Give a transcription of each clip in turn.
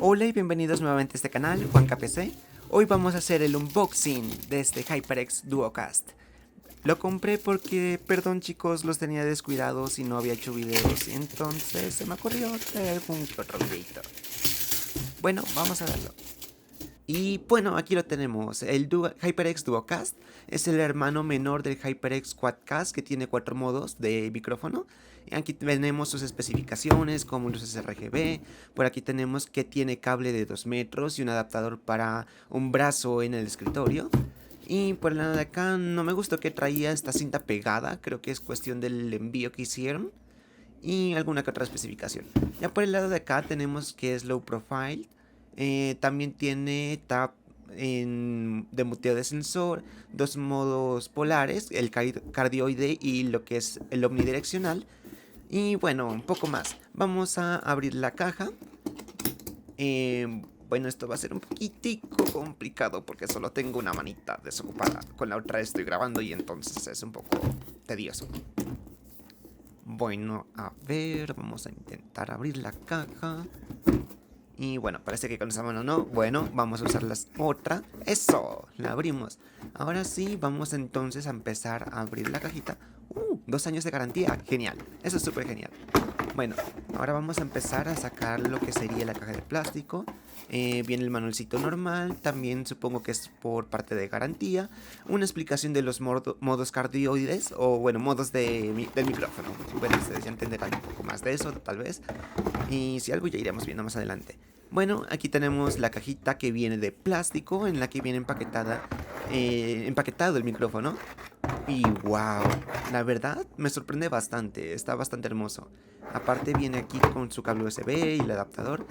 Hola y bienvenidos nuevamente a este canal, Juanca PC. Hoy vamos a hacer el unboxing de este HyperX Duocast. Lo compré porque, perdón chicos, los tenía descuidados y no había hecho videos, y entonces se me ocurrió traer algún que otro videito. Bueno, vamos a verlo. Y bueno, aquí lo tenemos, el HyperX Duocast es el hermano menor del HyperX Quadcast, que tiene 4 modos de micrófono. Aquí tenemos sus especificaciones como luces RGB, por aquí tenemos que tiene cable de 2 metros y un adaptador para un brazo en el escritorio. Y por el lado de acá no me gustó que traía esta cinta pegada, creo que es cuestión del envío que hicieron. Y alguna que otra especificación. Ya por el lado de acá tenemos que es low profile. También tiene tap de muteo de sensor, 2 modos polares, el cardioide y lo que es el omnidireccional. Y bueno, un poco más. Vamos a abrir la caja. Bueno, esto va a ser un poquitico complicado porque solo tengo una manita desocupada. Con la otra estoy grabando y entonces es un poco tedioso. Bueno, a ver, vamos a intentar abrir la caja. Y bueno, parece que con esa mano no. Bueno, vamos a usar la otra. ¡Eso! La abrimos. Ahora sí, vamos entonces a empezar a abrir la cajita. 2 años de garantía. Genial. Eso es súper genial. Bueno, ahora vamos a empezar a sacar lo que sería la caja de plástico. Viene el manualcito normal, también supongo que es por parte de garantía. Una explicación de los modos cardioides, o bueno, modos del micrófono. Bueno, ustedes ya entenderán un poco más de eso, tal vez. Y si algo ya iremos viendo más adelante. Bueno, aquí tenemos la cajita que viene de plástico, en la que viene empaquetado el micrófono. Y wow, la verdad me sorprende bastante, está bastante hermoso. Aparte viene aquí con su cable USB y el adaptador.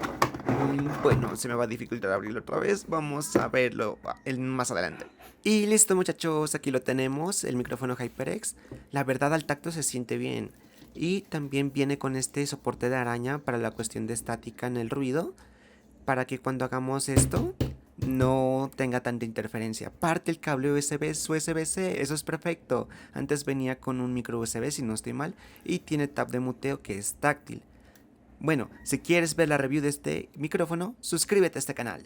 Bueno, se me va a dificultar abrirlo otra vez, vamos a verlo más adelante. Y listo muchachos, aquí lo tenemos, el micrófono HyperX. La verdad al tacto se siente bien. Y también viene con este soporte de araña para la cuestión de estática en el ruido, para que cuando hagamos esto no tenga tanta interferencia. Aparte el cable USB es USB-C, eso es perfecto. Antes venía con un micro USB si no estoy mal, y tiene tap de muteo que es táctil. Bueno, si quieres ver la review de este micrófono, suscríbete a este canal.